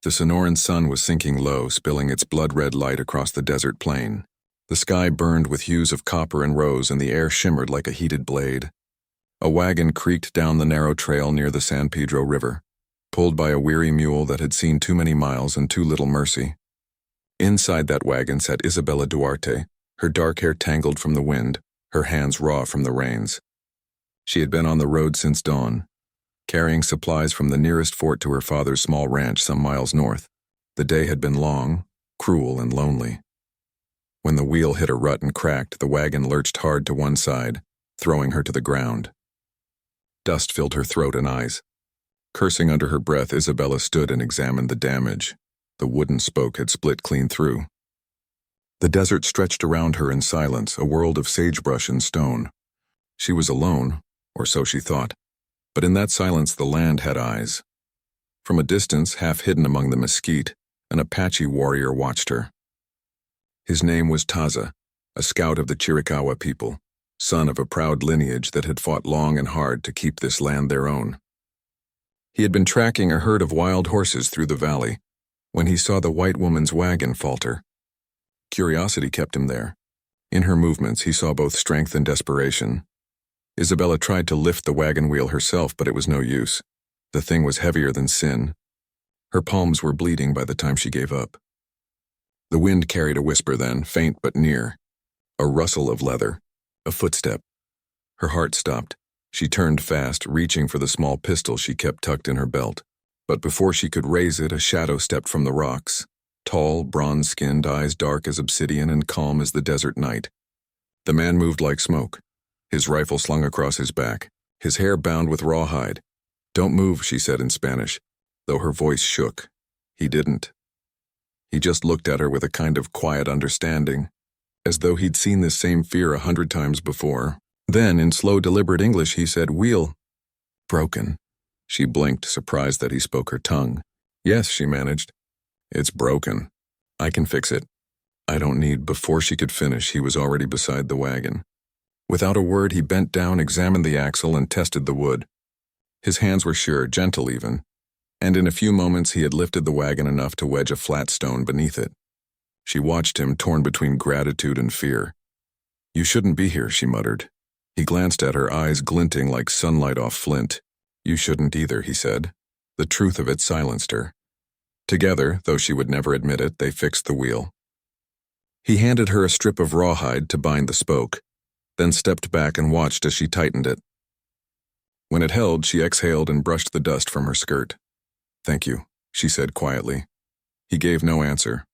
The Sonoran sun was sinking low, spilling its blood-red light across the desert plain. The sky burned with hues of copper and rose, and the air shimmered like a heated blade. A wagon creaked down the narrow trail near the San Pedro River, pulled by a weary mule that had seen too many miles and too little mercy. Inside that wagon sat Isabella Duarte, her dark hair tangled from the wind, her hands raw from the reins. She had been on the road since dawn, carrying supplies from the nearest fort to her father's small ranch some miles north. The day had been long, cruel, and lonely. When the wheel hit a rut and cracked, the wagon lurched hard to one side, throwing her to the ground. Dust filled her throat and eyes. Cursing under her breath, Isabella stood and examined the damage. The wooden spoke had split clean through. The desert stretched around her in silence, a world of sagebrush and stone. She was alone, or so she thought, but in that silence the land had eyes. From a distance, half hidden among the mesquite, an Apache warrior watched her. His name was Taza, a scout of the Chiricahua people, son of a proud lineage that had fought long and hard to keep this land their own. He had been tracking a herd of wild horses through the valley when he saw the white woman's wagon falter. Curiosity kept him there. In her movements, he saw both strength and desperation. Isabella tried to lift the wagon wheel herself, but it was no use. The thing was heavier than sin. Her palms were bleeding by the time she gave up. The wind carried a whisper then, faint but near. A rustle of leather. A footstep. Her heart stopped. She turned fast, reaching for the small pistol she kept tucked in her belt. But before she could raise it, a shadow stepped from the rocks. Tall, bronze-skinned, eyes dark as obsidian and calm as the desert night. The man moved like smoke, his rifle slung across his back, his hair bound with rawhide. "Don't move," she said in Spanish, though her voice shook. He didn't. He just looked at her with a kind of quiet understanding, as though he'd seen this same fear 100 times before. Then, in slow, deliberate English, he said, "Wheel." "Broken." She blinked, surprised that he spoke her tongue. "Yes," she managed. "It's broken. I can fix it." "I don't need." Before she could finish, he was already beside the wagon. Without a word, he bent down, examined the axle, and tested the wood. His hands were sure, gentle even, and in a few moments he had lifted the wagon enough to wedge a flat stone beneath it. She watched him, torn between gratitude and fear. "You shouldn't be here," she muttered. He glanced at her, eyes glinting like sunlight off flint. "You shouldn't either," he said. The truth of it silenced her. Together, though she would never admit it, they fixed the wheel. He handed her a strip of rawhide to bind the spoke, then stepped back and watched as she tightened it. When it held, she exhaled and brushed the dust from her skirt. "Thank you," she said quietly. He gave no answer,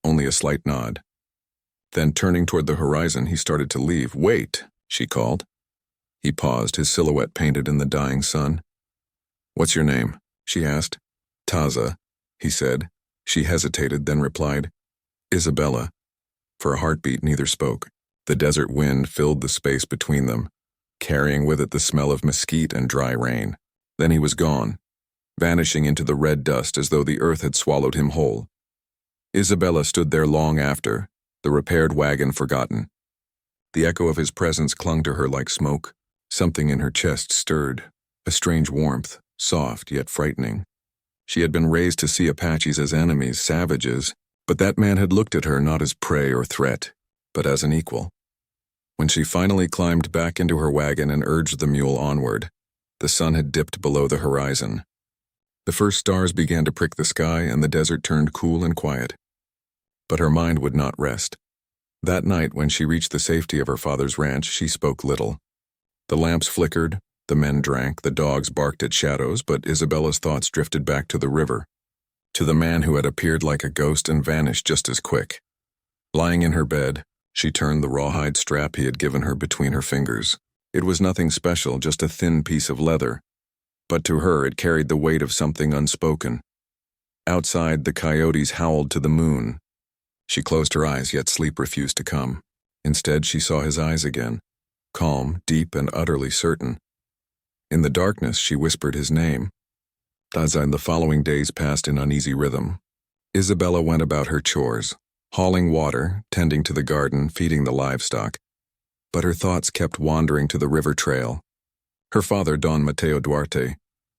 only a slight nod. Then, turning toward the horizon, he started to leave. "Wait," she called. He paused, his silhouette painted in the dying sun. "What's your name?" she asked. "Taza," he said. She hesitated, then replied, "Isabella." For a heartbeat, neither spoke. The desert wind filled the space between them, carrying with it the smell of mesquite and dry rain. Then he was gone, vanishing into the red dust as though the earth had swallowed him whole. Isabella stood there long after, the repaired wagon forgotten. The echo of his presence clung to her like smoke. Something in her chest stirred, a strange warmth, soft yet frightening. She had been raised to see Apaches as enemies, savages, but that man had looked at her not as prey or threat, but as an equal. When she finally climbed back into her wagon and urged the mule onward, the sun had dipped below the horizon. The first stars began to prick the sky, and the desert turned cool and quiet. But her mind would not rest. That night, when she reached the safety of her father's ranch, she spoke little. The lamps flickered, the men drank, the dogs barked at shadows, but Isabella's thoughts drifted back to the river, to the man who had appeared like a ghost and vanished just as quick. Lying in her bed, she turned the rawhide strap he had given her between her fingers. It was nothing special, just a thin piece of leather, but to her it carried the weight of something unspoken. Outside, the coyotes howled to the moon. She closed her eyes, yet sleep refused to come. Instead, she saw his eyes again, calm, deep, and utterly certain. In the darkness, she whispered his name. Taza. The following days passed in uneasy rhythm. Isabella went about her chores, hauling water, tending to the garden, feeding the livestock. But her thoughts kept wandering to the river trail. Her father, Don Mateo Duarte,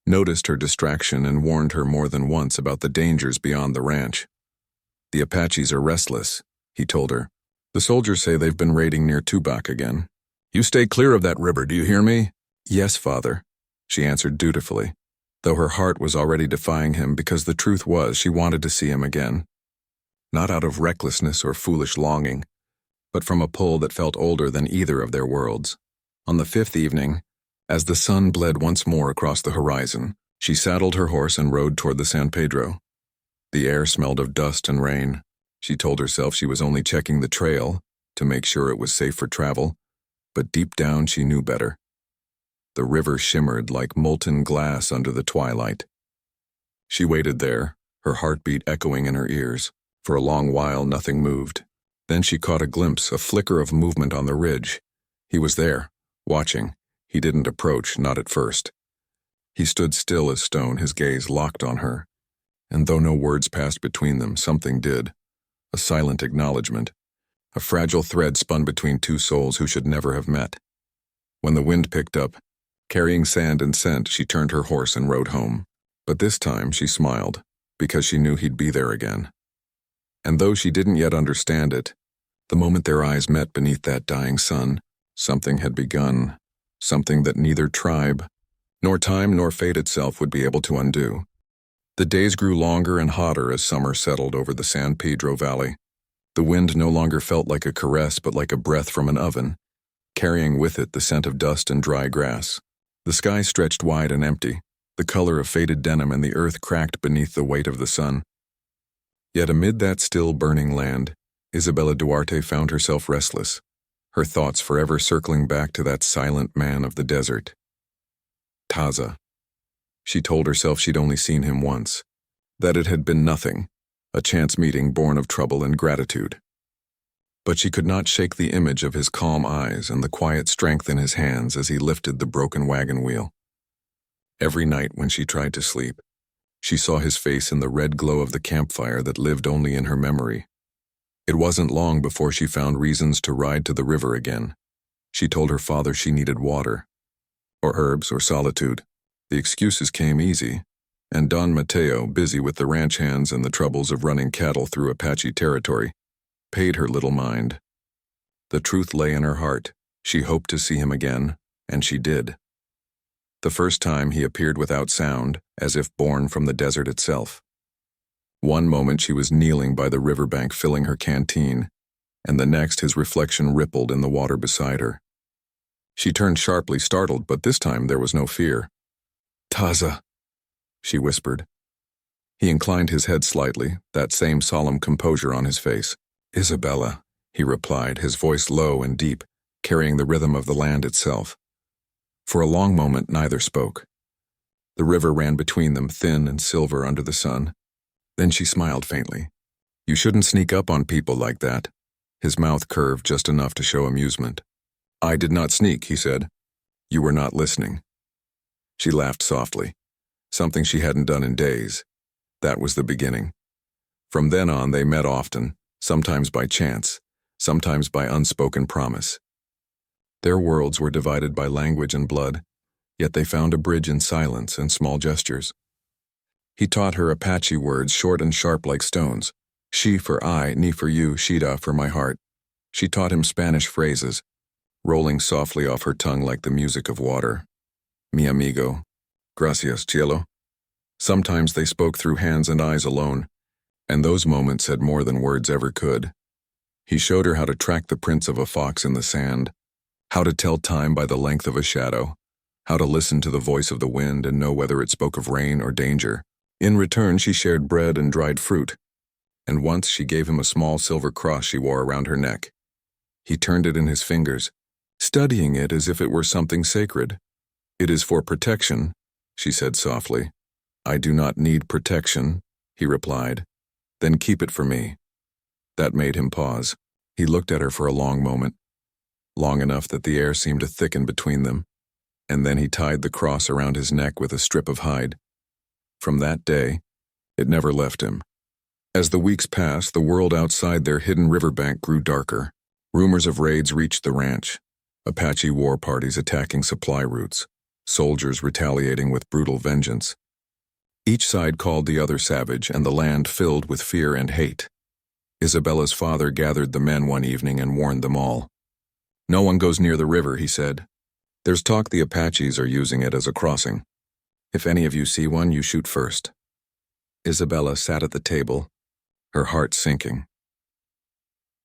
noticed her distraction and warned her more than once about the dangers beyond the ranch. "The Apaches are restless," he told her. "The soldiers say they've been raiding near Tubac again. You stay clear of that river, do you hear me?" "Yes, father," she answered dutifully, though her heart was already defying him because the truth was she wanted to see him again. Not out of recklessness or foolish longing, but from a pull that felt older than either of their worlds. On the fifth evening, as the sun bled once more across the horizon, she saddled her horse and rode toward the San Pedro. The air smelled of dust and rain. She told herself she was only checking the trail to make sure it was safe for travel, but deep down she knew better. The river shimmered like molten glass under the twilight. She waited there, her heartbeat echoing in her ears. For a long while nothing moved. Then she caught a glimpse, a flicker of movement on the ridge. He was there, watching. He didn't approach, not at first. He stood still as stone, his gaze locked on her. And though no words passed between them, something did. A silent acknowledgement. A fragile thread spun between two souls who should never have met. When the wind picked up, carrying sand and scent, she turned her horse and rode home. But this time she smiled, because she knew he'd be there again. And though she didn't yet understand it, the moment their eyes met beneath that dying sun, something had begun, something that neither tribe, nor time nor fate itself would be able to undo. The days grew longer and hotter as summer settled over the San Pedro Valley. The wind no longer felt like a caress but like a breath from an oven, carrying with it the scent of dust and dry grass. The sky stretched wide and empty, the color of faded denim, and the earth cracked beneath the weight of the sun. Yet amid that still burning land, Isabella Duarte found herself restless, her thoughts forever circling back to that silent man of the desert. Taza. She told herself she'd only seen him once, that it had been nothing, a chance meeting born of trouble and gratitude. But she could not shake the image of his calm eyes and the quiet strength in his hands as he lifted the broken wagon wheel. Every night when she tried to sleep, she saw his face in the red glow of the campfire that lived only in her memory. It wasn't long before she found reasons to ride to the river again. She told her father she needed water, or herbs, or solitude. The excuses came easy, and Don Mateo, busy with the ranch hands and the troubles of running cattle through Apache territory, paid her little mind. The truth lay in her heart. She hoped to see him again, and she did. The first time he appeared without sound, as if born from the desert itself. One moment she was kneeling by the riverbank filling her canteen, and the next his reflection rippled in the water beside her. She turned sharply, startled, but this time there was no fear. "Taza," she whispered. He inclined his head slightly, that same solemn composure on his face. "Isabella," he replied, his voice low and deep, carrying the rhythm of the land itself. For a long moment neither spoke. The river ran between them, thin and silver under the sun. Then she smiled faintly. "You shouldn't sneak up on people like that." His mouth curved just enough to show amusement. "I did not sneak," he said. "You were not listening." She laughed softly, something she hadn't done in days. That was the beginning. From then on they met often, sometimes by chance, sometimes by unspoken promise. Their worlds were divided by language and blood, yet they found a bridge in silence and small gestures. He taught her Apache words, short and sharp like stones. She for I, ni for you, shida for my heart. She taught him Spanish phrases, rolling softly off her tongue like the music of water. Mi amigo. Gracias, cielo. Sometimes they spoke through hands and eyes alone, and those moments said more than words ever could. He showed her how to track the prints of a fox in the sand, how to tell time by the length of a shadow, how to listen to the voice of the wind and know whether it spoke of rain or danger. In return, she shared bread and dried fruit, and once she gave him a small silver cross she wore around her neck. He turned it in his fingers, studying it as if it were something sacred. "It is for protection," she said softly. "I do not need protection," he replied. "Then keep it for me." That made him pause. He looked at her for a long moment, long enough that the air seemed to thicken between them, and then he tied the cross around his neck with a strip of hide. From that day, it never left him. As the weeks passed, the world outside their hidden riverbank grew darker. Rumors of raids reached the ranch, Apache war parties attacking supply routes, soldiers retaliating with brutal vengeance. Each side called the other savage, and the land filled with fear and hate. Isabella's father gathered the men one evening and warned them all. "No one goes near the river," he said. "There's talk the Apaches are using it as a crossing. If any of you see one, you shoot first." Isabella sat at the table, her heart sinking.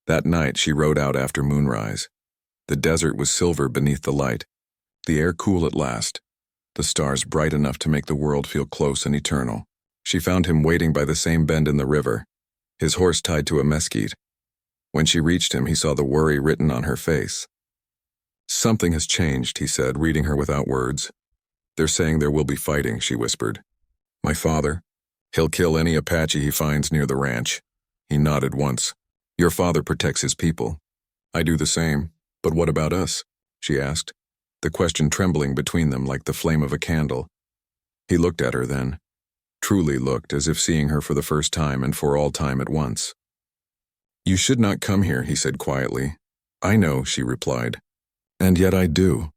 That night she rode out after moonrise. The desert was silver beneath the light, the air cool at last, the stars bright enough to make the world feel close and eternal. She found him waiting by the same bend in the river, his horse tied to a mesquite. When she reached him, he saw the worry written on her face. "Something has changed," he said, reading her without words. "They're saying there will be fighting," she whispered. "My father? He'll kill any Apache he finds near the ranch." He nodded once. "Your father protects his people. I do the same. But what about us?" she asked, the question trembling between them like the flame of a candle. He looked at her then, truly looked, as if seeing her for the first time and for all time at once. "You should not come here," he said quietly. "I know," she replied. "And yet I do."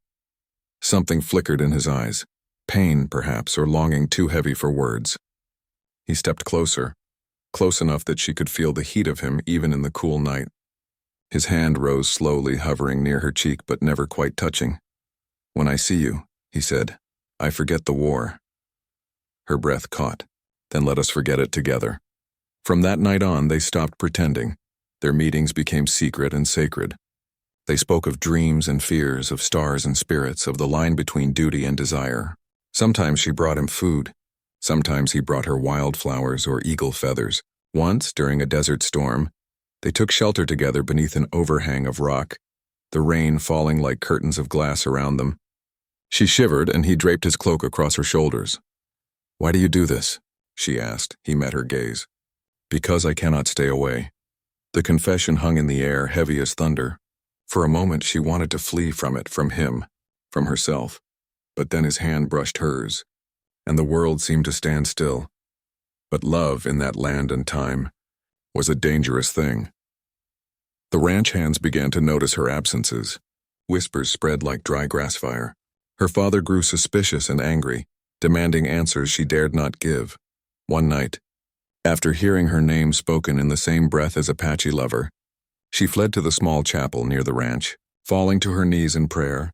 Something flickered in his eyes, pain perhaps, or longing too heavy for words. He stepped closer, close enough that she could feel the heat of him even in the cool night. His hand rose slowly, hovering near her cheek but never quite touching. "When I see you," he said, "I forget the war." Her breath caught. "Then let us forget it together." From that night on, they stopped pretending. Their meetings became secret and sacred. They spoke of dreams and fears, of stars and spirits, of the line between duty and desire. Sometimes she brought him food. Sometimes he brought her wildflowers or eagle feathers. Once, during a desert storm, they took shelter together beneath an overhang of rock, the rain falling like curtains of glass around them. She shivered, and he draped his cloak across her shoulders. "Why do you do this?" she asked. He met her gaze. "Because I cannot stay away." The confession hung in the air, heavy as thunder. For a moment she wanted to flee from it, from him, from herself. But then his hand brushed hers, and the world seemed to stand still. But love, in that land and time, was a dangerous thing. The ranch hands began to notice her absences. Whispers spread like dry grass fire. Her father grew suspicious and angry, demanding answers she dared not give. One night, after hearing her name spoken in the same breath as Apache lover, she fled to the small chapel near the ranch, falling to her knees in prayer.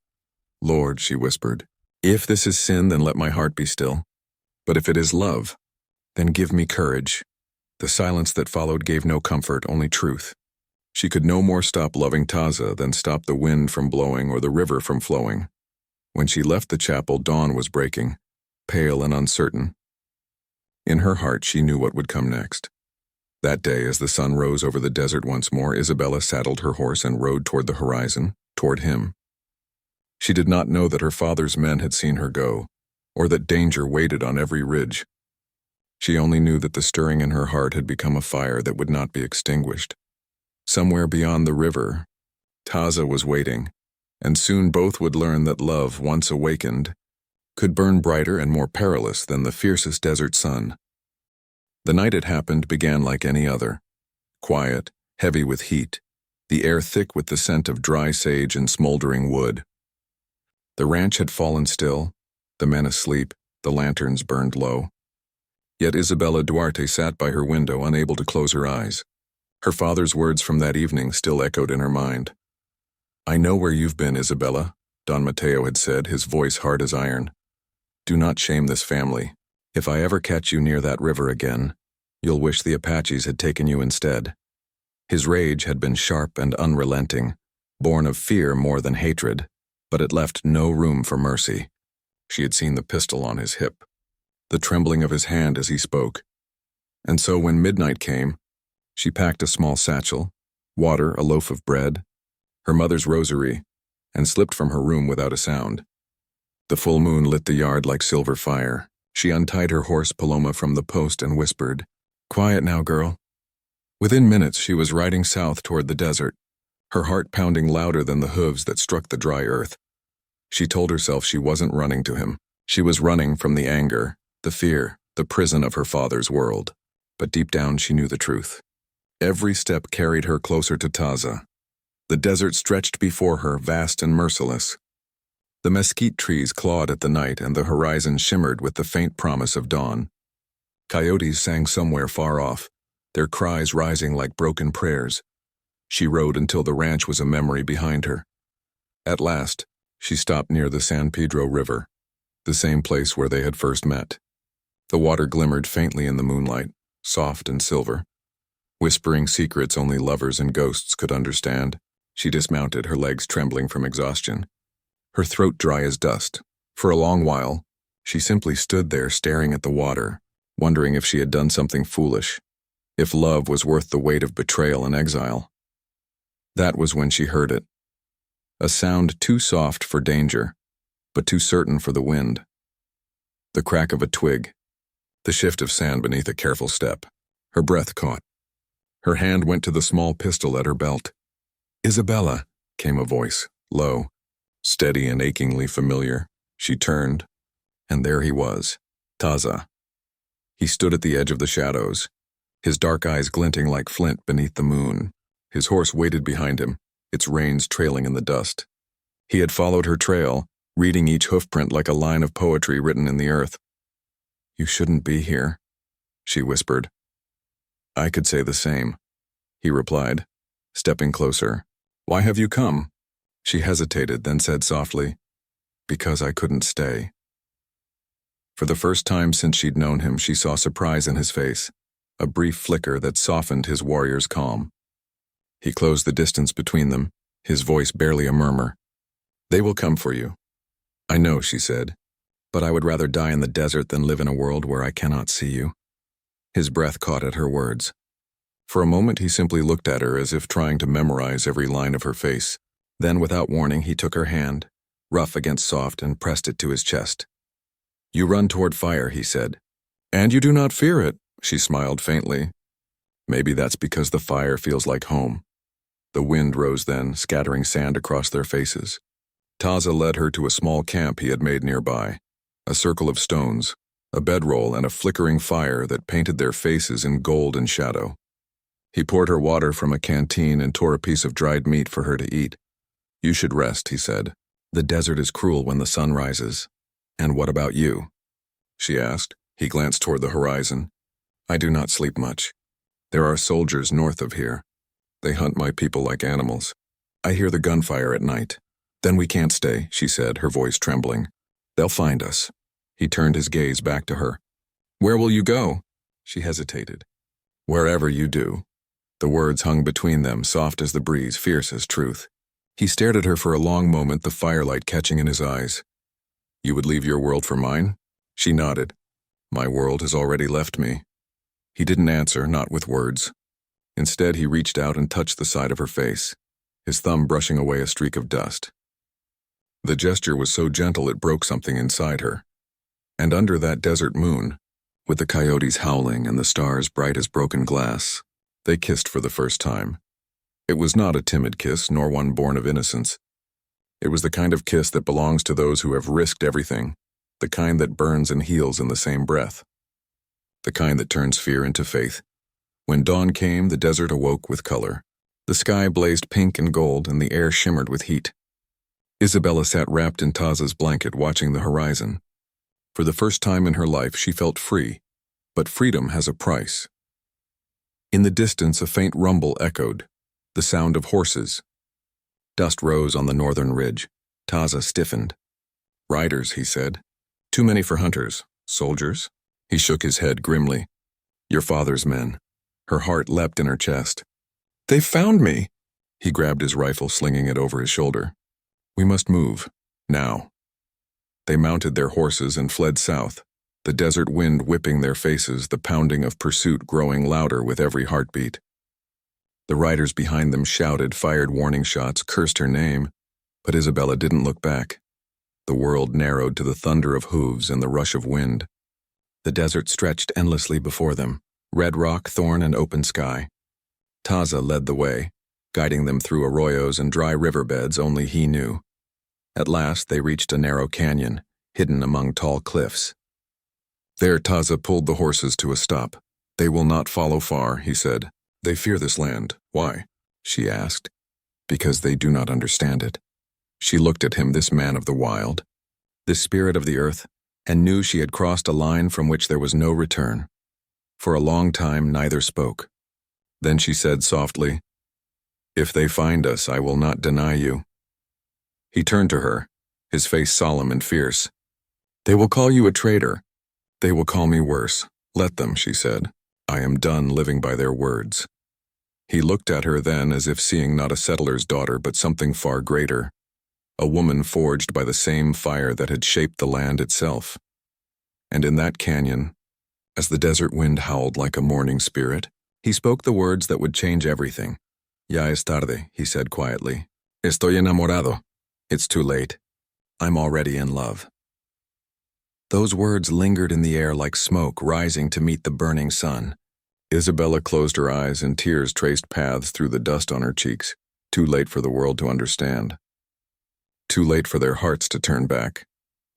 "Lord," she whispered, "if this is sin, then let my heart be still. But if it is love, then give me courage." The silence that followed gave no comfort, only truth. She could no more stop loving Taza than stop the wind from blowing or the river from flowing. When she left the chapel, dawn was breaking, pale and uncertain. In her heart, she knew what would come next. That day, as the sun rose over the desert once more, Isabella saddled her horse and rode toward the horizon, toward him. She did not know that her father's men had seen her go, or that danger waited on every ridge. She only knew that the stirring in her heart had become a fire that would not be extinguished. Somewhere beyond the river, Taza was waiting, and soon both would learn that love, once awakened, could burn brighter and more perilous than the fiercest desert sun. The night it happened began like any other. Quiet, heavy with heat, the air thick with the scent of dry sage and smoldering wood. The ranch had fallen still, the men asleep, the lanterns burned low. Yet Isabella Duarte sat by her window, unable to close her eyes. Her father's words from that evening still echoed in her mind. "I know where you've been, Isabella," Don Mateo had said, his voice hard as iron. "Do not shame this family. If I ever catch you near that river again, you'll wish the Apaches had taken you instead." His rage had been sharp and unrelenting, born of fear more than hatred, but it left no room for mercy. She had seen the pistol on his hip, the trembling of his hand as he spoke. And so when midnight came, she packed a small satchel, water, a loaf of bread, her mother's rosary, and slipped from her room without a sound. The full moon lit the yard like silver fire. She untied her horse Paloma from the post and whispered, "Quiet now, girl." Within minutes, she was riding south toward the desert, her heart pounding louder than the hooves that struck the dry earth. She told herself she wasn't running to him. She was running from the anger, the fear, the prison of her father's world. But deep down, she knew the truth. Every step carried her closer to Taza. The desert stretched before her, vast and merciless. The mesquite trees clawed at the night and the horizon shimmered with the faint promise of dawn. Coyotes sang somewhere far off, their cries rising like broken prayers. She rode until the ranch was a memory behind her. At last, she stopped near the San Pedro River, the same place where they had first met. The water glimmered faintly in the moonlight, soft and silver. Whispering secrets only lovers and ghosts could understand, she dismounted, her legs trembling from exhaustion. Her throat dry as dust. For a long while, she simply stood there staring at the water, wondering if she had done something foolish, if love was worth the weight of betrayal and exile. That was when she heard it. A sound too soft for danger, but too certain for the wind. The crack of a twig, the shift of sand beneath a careful step. Her breath caught. Her hand went to the small pistol at her belt. "Isabella," came a voice, low, steady and achingly familiar. She turned, and there he was, Taza. He stood at the edge of the shadows, his dark eyes glinting like flint beneath the moon. His horse waited behind him, its reins trailing in the dust. He had followed her trail, reading each hoofprint like a line of poetry written in the earth. "You shouldn't be here," she whispered. "I could say the same," he replied, stepping closer. "Why have you come?" She hesitated, then said softly, "Because I couldn't stay." For the first time since she'd known him, she saw surprise in his face, a brief flicker that softened his warrior's calm. He closed the distance between them, his voice barely a murmur. "They will come for you." "I know," she said, "but I would rather die in the desert than live in a world where I cannot see you." His breath caught at her words. For a moment he simply looked at her as if trying to memorize every line of her face. Then, without warning, he took her hand, rough against soft, and pressed it to his chest. "You run toward fire," he said. "And you do not fear it," she smiled faintly. "Maybe that's because the fire feels like home." The wind rose then, scattering sand across their faces. Taza led her to a small camp he had made nearby, a circle of stones, a bedroll, and a flickering fire that painted their faces in gold and shadow. He poured her water from a canteen and tore a piece of dried meat for her to eat. "You should rest," he said. "The desert is cruel when the sun rises." "And what about you?" she asked. He glanced toward the horizon. "I do not sleep much. There are soldiers north of here. They hunt my people like animals. I hear the gunfire at night." "Then we can't stay," she said, her voice trembling. "They'll find us." He turned his gaze back to her. "Where will you go?" She hesitated. "Wherever you do." The words hung between them, soft as the breeze, fierce as truth. He stared at her for a long moment, the firelight catching in his eyes. "You would leave your world for mine?" She nodded. "My world has already left me." He didn't answer, not with words. Instead, he reached out and touched the side of her face, his thumb brushing away a streak of dust. The gesture was so gentle it broke something inside her. And under that desert moon, with the coyotes howling and the stars bright as broken glass, they kissed for the first time. It was not a timid kiss, nor one born of innocence. It was the kind of kiss that belongs to those who have risked everything, the kind that burns and heals in the same breath, the kind that turns fear into faith. When dawn came, the desert awoke with color. The sky blazed pink and gold, and the air shimmered with heat. Isabella sat wrapped in Taza's blanket, watching the horizon. For the first time in her life, she felt free, but freedom has a price. In the distance, a faint rumble echoed, the sound of horses. Dust rose on the northern ridge. Taza stiffened. "Riders," he said. "Too many for hunters. Soldiers?" He shook his head grimly. "Your father's men." Her heart leapt in her chest. "They've found me!" He grabbed his rifle, slinging it over his shoulder. "We must move. Now." They mounted their horses and fled south, the desert wind whipping their faces, the pounding of pursuit growing louder with every heartbeat. The riders behind them shouted, fired warning shots, cursed her name, but Isabella didn't look back. The world narrowed to the thunder of hooves and the rush of wind. The desert stretched endlessly before them, red rock, thorn, and open sky. Taza led the way, guiding them through arroyos and dry riverbeds only he knew. At last they reached a narrow canyon, hidden among tall cliffs. There Taza pulled the horses to a stop. "They will not follow far," he said. "They fear this land." "Why?" she asked. "Because they do not understand it." She looked at him, this man of the wild, this spirit of the earth, and knew she had crossed a line from which there was no return. For a long time, neither spoke. Then she said softly, "If they find us, I will not deny you." He turned to her, his face solemn and fierce. "They will call you a traitor. They will call me worse. Let them," she said. "I am done living by their words." He looked at her then as if seeing not a settler's daughter but something far greater, a woman forged by the same fire that had shaped the land itself. And in that canyon, as the desert wind howled like a mourning spirit, he spoke the words that would change everything. "Ya es tarde," he said quietly. "Estoy enamorado." It's too late. I'm already in love. Those words lingered in the air like smoke rising to meet the burning sun. Isabella closed her eyes and tears traced paths through the dust on her cheeks. Too late for the world to understand. Too late for their hearts to turn back.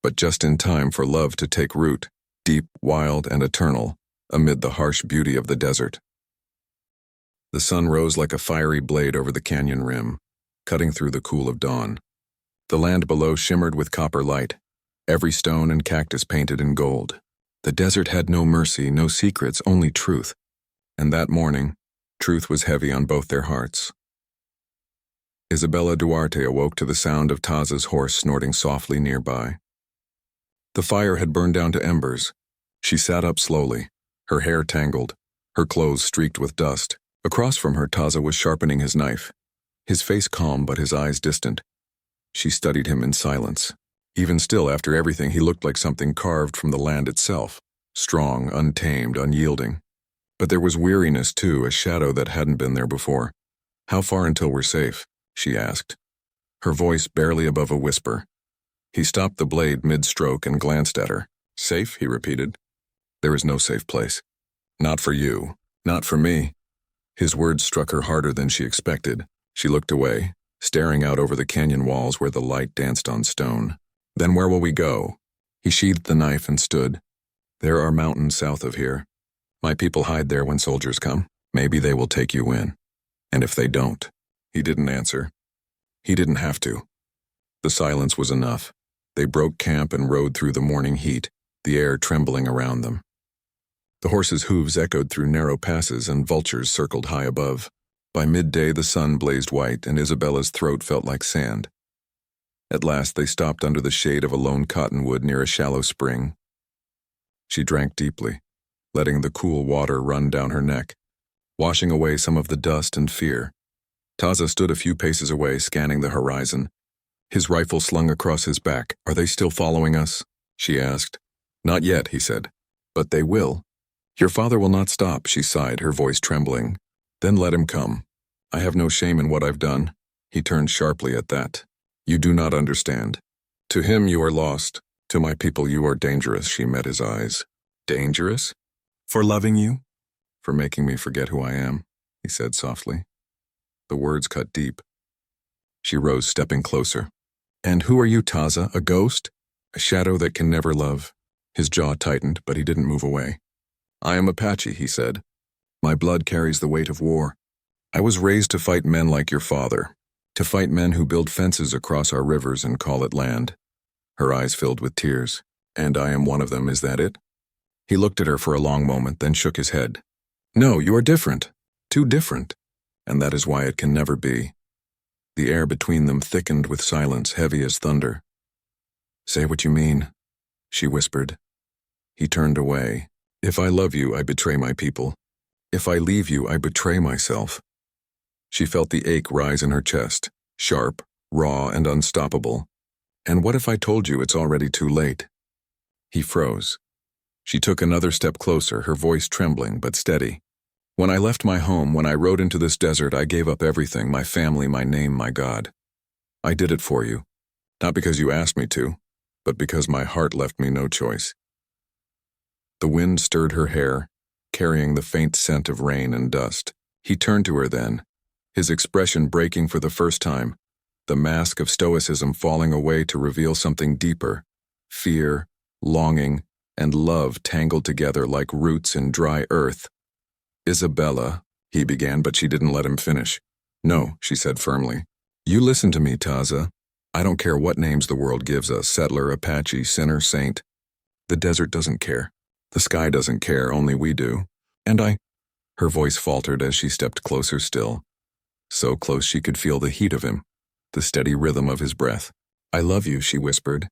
But just in time for love to take root, deep, wild, and eternal, amid the harsh beauty of the desert. The sun rose like a fiery blade over the canyon rim, cutting through the cool of dawn. The land below shimmered with copper light, every stone and cactus painted in gold. The desert had no mercy, no secrets, only truth. And that morning, truth was heavy on both their hearts. Isabella Duarte awoke to the sound of Taza's horse snorting softly nearby. The fire had burned down to embers. She sat up slowly, her hair tangled, her clothes streaked with dust. Across from her, Taza was sharpening his knife, his face calm but his eyes distant. She studied him in silence. Even still, after everything, he looked like something carved from the land itself, strong, untamed, unyielding. But there was weariness too, a shadow that hadn't been there before. "How far until we're safe?" she asked, her voice barely above a whisper. He stopped the blade mid-stroke and glanced at her. "Safe?" he repeated. "There is no safe place. Not for you. Not for me." His words struck her harder than she expected. She looked away, staring out over the canyon walls where the light danced on stone. "Then where will we go?" He sheathed the knife and stood. "There are mountains south of here. My people hide there when soldiers come. Maybe they will take you in. And if they don't..." He didn't answer. He didn't have to. The silence was enough. They broke camp and rode through the morning heat, the air trembling around them. The horses' hooves echoed through narrow passes and vultures circled high above. By midday the sun blazed white and Isabella's throat felt like sand. At last they stopped under the shade of a lone cottonwood near a shallow spring. She drank deeply, letting the cool water run down her neck, washing away some of the dust and fear. Taza stood a few paces away, scanning the horizon, his rifle slung across his back. "Are they still following us?" she asked. "Not yet," he said. "But they will." "Your father will not stop," she sighed, her voice trembling. "Then let him come. I have no shame in what I've done." He turned sharply at that. "You do not understand. To him you are lost. To my people you are dangerous." She met his eyes. "Dangerous? For loving you?" "For making me forget who I am," he said softly. The words cut deep. She rose, stepping closer. "And who are you, Taza? A ghost? A shadow that can never love?" His jaw tightened, but he didn't move away. "I am Apache," he said. "My blood carries the weight of war. I was raised to fight men like your father, to fight men who build fences across our rivers and call it land." Her eyes filled with tears. "And I am one of them, is that it?" He looked at her for a long moment, then shook his head. "No, you are different. Too different. And that is why it can never be." The air between them thickened with silence, heavy as thunder. "Say what you mean," she whispered. He turned away. "If I love you, I betray my people. If I leave you, I betray myself." She felt the ache rise in her chest, sharp, raw, and unstoppable. "And what if I told you it's already too late?" He froze. She took another step closer, her voice trembling but steady. "When I left my home, when I rode into this desert, I gave up everything, my family, my name, my God. I did it for you. Not because you asked me to, but because my heart left me no choice." The wind stirred her hair, carrying the faint scent of rain and dust. He turned to her then, his expression breaking for the first time, the mask of stoicism falling away to reveal something deeper, fear, longing, and love tangled together like roots in dry earth. "Isabella," he began, but she didn't let him finish. "No," she said firmly. "You listen to me, Taza. I don't care what names the world gives us, settler, Apache, sinner, saint. The desert doesn't care. The sky doesn't care, only we do. And I—" Her voice faltered as she stepped closer still, so close she could feel the heat of him, the steady rhythm of his breath. "I love you," she whispered,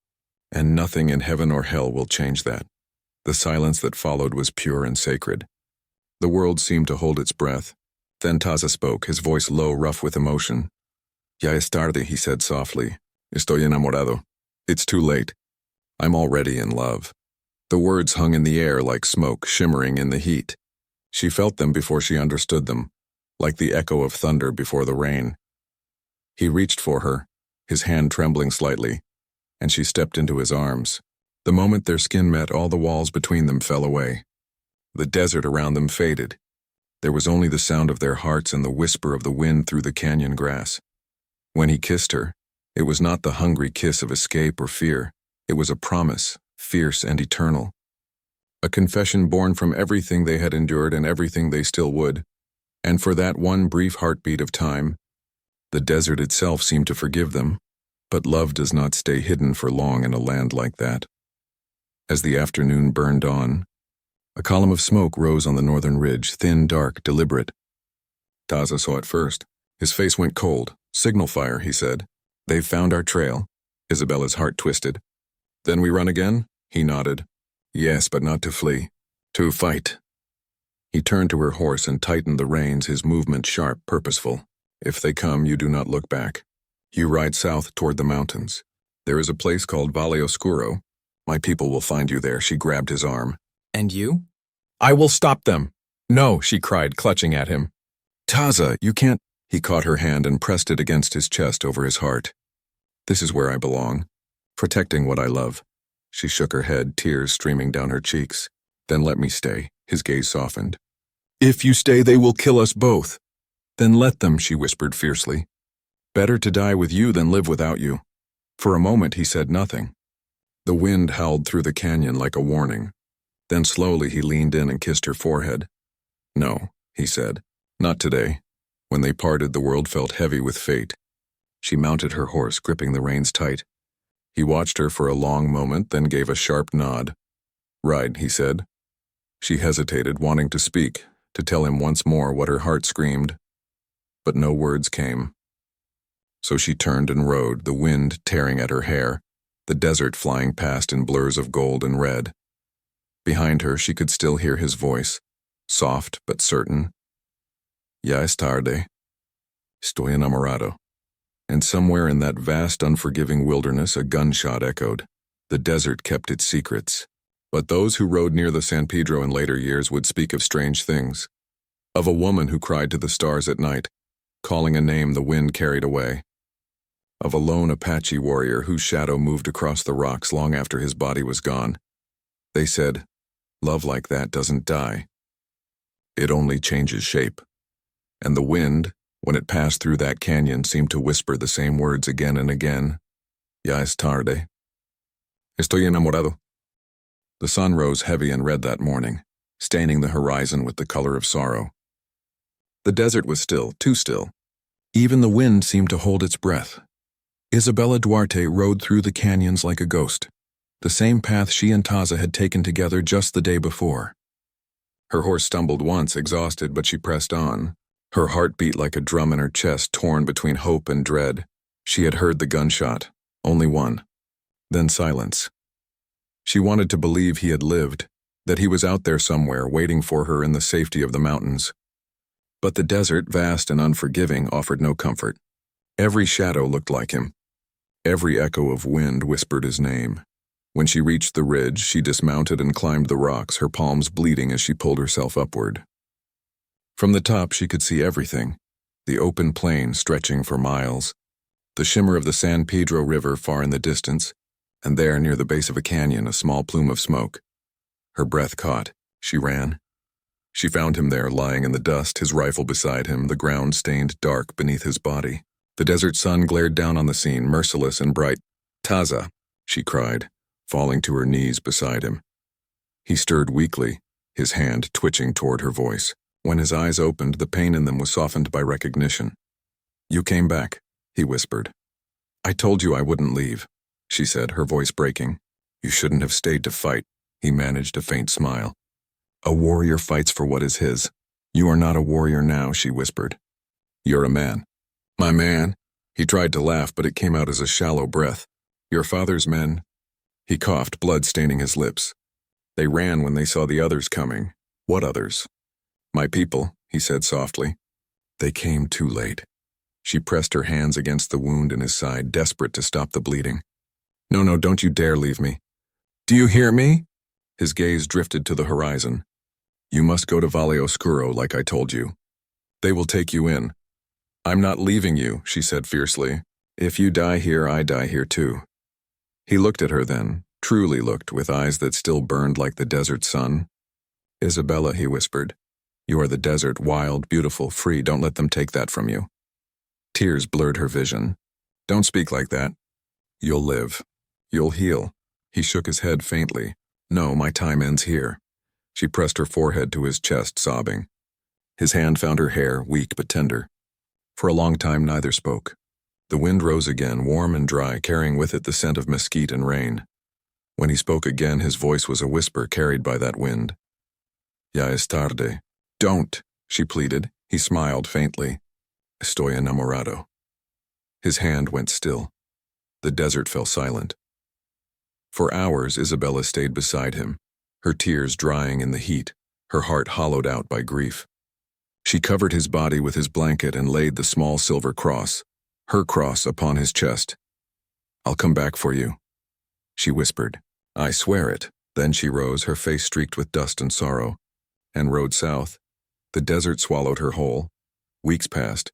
"and nothing in heaven or hell will change that." The silence that followed was pure and sacred. The world seemed to hold its breath. Then Taza spoke, his voice low, rough with emotion. "Ya es tarde," he said softly. "Estoy enamorado." It's too late. I'm already in love. The words hung in the air like smoke, shimmering in the heat. She felt them before she understood them, like the echo of thunder before the rain. He reached for her, his hand trembling slightly, and she stepped into his arms. The moment their skin met, all the walls between them fell away. The desert around them faded. There was only the sound of their hearts and the whisper of the wind through the canyon grass. When he kissed her, it was not the hungry kiss of escape or fear. It was a promise, fierce and eternal. A confession born from everything they had endured and everything they still would. And for that one brief heartbeat of time, the desert itself seemed to forgive them. But love does not stay hidden for long in a land like that. As the afternoon burned on, a column of smoke rose on the northern ridge, thin, dark, deliberate. Taza saw it first. His face went cold. "Signal fire," he said. "They've found our trail." Isabella's heart twisted. "Then we run again?" He nodded. "Yes, but not to flee. To fight." He turned to her horse and tightened the reins, his movement sharp, purposeful. "If they come, you do not look back. You ride south toward the mountains. There is a place called Valle Oscuro. My people will find you there." She grabbed his arm. "And you?" "I will stop them." "No," she cried, clutching at him. "Taza, you can't—" He caught her hand and pressed it against his chest over his heart. "This is where I belong, protecting what I love." She shook her head, tears streaming down her cheeks. "Then let me stay." His gaze softened. "If you stay, they will kill us both." "Then let them," she whispered fiercely. "Better to die with you than live without you." For a moment he said nothing. The wind howled through the canyon like a warning. Then slowly he leaned in and kissed her forehead. "No," he said, "not today." When they parted, the world felt heavy with fate. She mounted her horse, gripping the reins tight. He watched her for a long moment, then gave a sharp nod. "Ride," he said. She hesitated, wanting to speak, to tell him once more what her heart screamed. But no words came. So she turned and rode, the wind tearing at her hair, the desert flying past in blurs of gold and red. Behind her, she could still hear his voice, soft but certain. "Ya es tarde. Estoy enamorado." And somewhere in that vast, unforgiving wilderness, a gunshot echoed. The desert kept its secrets. But those who rode near the San Pedro in later years would speak of strange things. Of a woman who cried to the stars at night, calling a name the wind carried away. Of a lone Apache warrior whose shadow moved across the rocks long after his body was gone. They said, "Love like that doesn't die. It only changes shape." And the wind, when it passed through that canyon, seemed to whisper the same words again and again. "Ya es tarde. Estoy enamorado." The sun rose heavy and red that morning, staining the horizon with the color of sorrow. The desert was still, too still. Even the wind seemed to hold its breath. Isabella Duarte rode through the canyons like a ghost, the same path she and Taza had taken together just the day before. Her horse stumbled once, exhausted, but she pressed on. Her heart beat like a drum in her chest, torn between hope and dread. She had heard the gunshot, only one. Then silence. She wanted to believe he had lived, that he was out there somewhere, waiting for her in the safety of the mountains. But the desert, vast and unforgiving, offered no comfort. Every shadow looked like him. Every echo of wind whispered his name. When she reached the ridge, she dismounted and climbed the rocks, her palms bleeding as she pulled herself upward. From the top, she could see everything. The open plain stretching for miles. The shimmer of the San Pedro River far in the distance, and there, near the base of a canyon, a small plume of smoke. Her breath caught. She ran. She found him there, lying in the dust, his rifle beside him, the ground stained dark beneath his body. The desert sun glared down on the scene, merciless and bright. "Taza," she cried, falling to her knees beside him. He stirred weakly, his hand twitching toward her voice. When his eyes opened, the pain in them was softened by recognition. "You came back," he whispered. I told you I wouldn't leave, she said, her voice breaking. You shouldn't have stayed to fight. He managed a faint smile. A warrior fights for what is his. You are not a warrior now, she whispered. You're a man. My man? He tried to laugh, but it came out as a shallow breath. Your father's men? He coughed, blood staining his lips. They ran when they saw the others coming. What others? My people, he said softly. They came too late. She pressed her hands against the wound in his side, desperate to stop the bleeding. No, don't you dare leave me. Do you hear me? His gaze drifted to the horizon. You must go to Valle Oscuro like I told you. They will take you in. I'm not leaving you, she said fiercely. If you die here, I die here too. He looked at her then, truly looked, with eyes that still burned like the desert sun. Isabella, he whispered. You are the desert, wild, beautiful, free. Don't let them take that from you. Tears blurred her vision. Don't speak like that. You'll live. You'll heal. He shook his head faintly. No, my time ends here. She pressed her forehead to his chest, sobbing. His hand found her hair, weak but tender. For a long time, neither spoke. The wind rose again, warm and dry, carrying with it the scent of mesquite and rain. When he spoke again, his voice was a whisper carried by that wind. Ya es tarde. Don't, she pleaded. He smiled faintly. Estoy enamorado. His hand went still. The desert fell silent. For hours, Isabella stayed beside him, her tears drying in the heat, her heart hollowed out by grief. She covered his body with his blanket and laid the small silver cross, her cross, upon his chest. I'll come back for you, she whispered. I swear it. Then she rose, her face streaked with dust and sorrow, and rode south. The desert swallowed her whole. Weeks passed.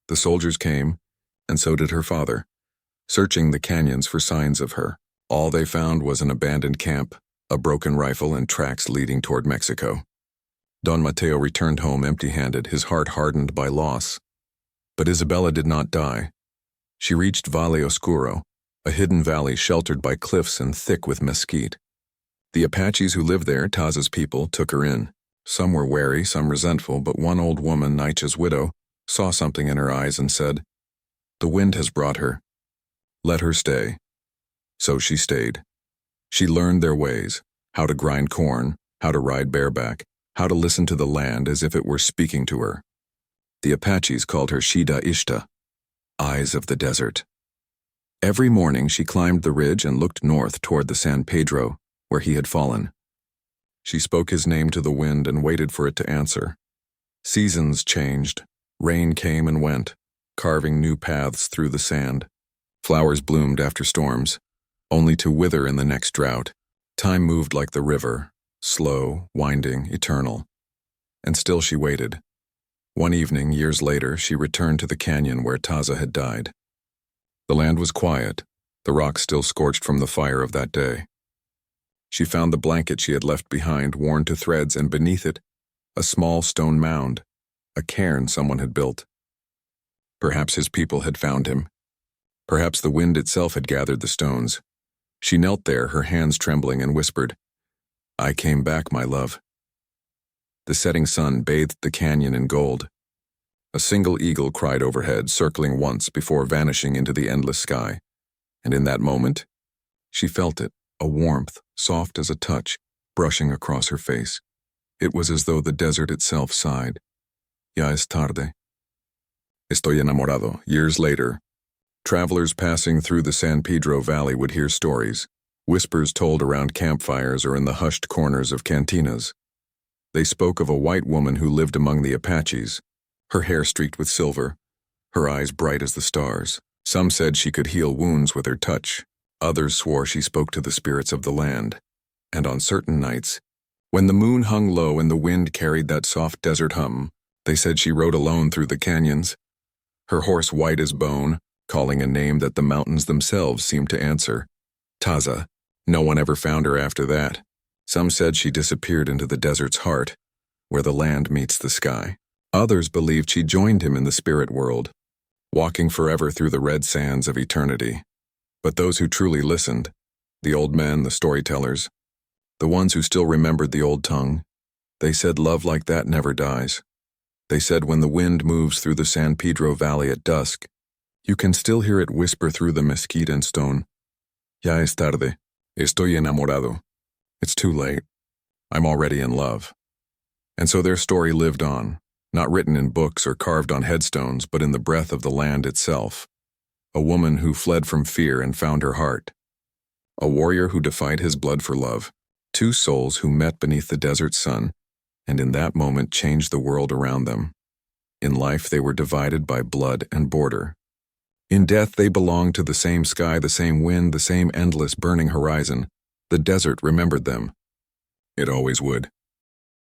The soldiers came, and so did her father, searching the canyons for signs of her. All they found was an abandoned camp, a broken rifle, and tracks leading toward Mexico. Don Mateo returned home empty-handed, his heart hardened by loss. But Isabella did not die. She reached Valle Oscuro, a hidden valley sheltered by cliffs and thick with mesquite. The Apaches who lived there, Taza's people, took her in. Some were wary, some resentful, but one old woman, Naicha's widow, saw something in her eyes and said, The wind has brought her. Let her stay. So she stayed. She learned their ways, how to grind corn, how to ride bareback, how to listen to the land as if it were speaking to her. The Apaches called her Shida Ishta, Eyes of the Desert. Every morning she climbed the ridge and looked north toward the San Pedro, where he had fallen. She spoke his name to the wind and waited for it to answer. Seasons changed. Rain came and went, carving new paths through the sand. Flowers bloomed after storms, only to wither in the next drought. Time moved like the river, slow, winding, eternal. And still she waited. One evening, years later, she returned to the canyon where Taza had died. The land was quiet, the rocks still scorched from the fire of that day. She found the blanket she had left behind, worn to threads, and beneath it, a small stone mound, a cairn someone had built. Perhaps his people had found him. Perhaps the wind itself had gathered the stones. She knelt there, her hands trembling, and whispered, I came back, my love. The setting sun bathed the canyon in gold. A single eagle cried overhead, circling once before vanishing into the endless sky. And in that moment, she felt it, a warmth, soft as a touch, brushing across her face. It was as though the desert itself sighed. Ya es tarde. Estoy enamorado. Years later, travelers passing through the San Pedro Valley would hear stories, whispers told around campfires or in the hushed corners of cantinas. They spoke of a white woman who lived among the Apaches, her hair streaked with silver, her eyes bright as the stars. Some said she could heal wounds with her touch. Others swore she spoke to the spirits of the land. And on certain nights, when the moon hung low and the wind carried that soft desert hum, they said she rode alone through the canyons, her horse white as bone, calling a name that the mountains themselves seemed to answer. Taza. No one ever found her after that. Some said she disappeared into the desert's heart, where the land meets the sky. Others believed she joined him in the spirit world, walking forever through the red sands of eternity. But those who truly listened, the old men, the storytellers, the ones who still remembered the old tongue, they said love like that never dies. They said when the wind moves through the San Pedro Valley at dusk, You can still hear it whisper through the mesquite and stone. Ya es tarde. Estoy enamorado. It's too late. I'm already in love. And so their story lived on, not written in books or carved on headstones, but in the breath of the land itself. A woman who fled from fear and found her heart. A warrior who defied his blood for love. Two souls who met beneath the desert sun, and in that moment changed the world around them. In life they were divided by blood and border. In death they belonged to the same sky, the same wind, the same endless burning horizon. The desert remembered them. It always would.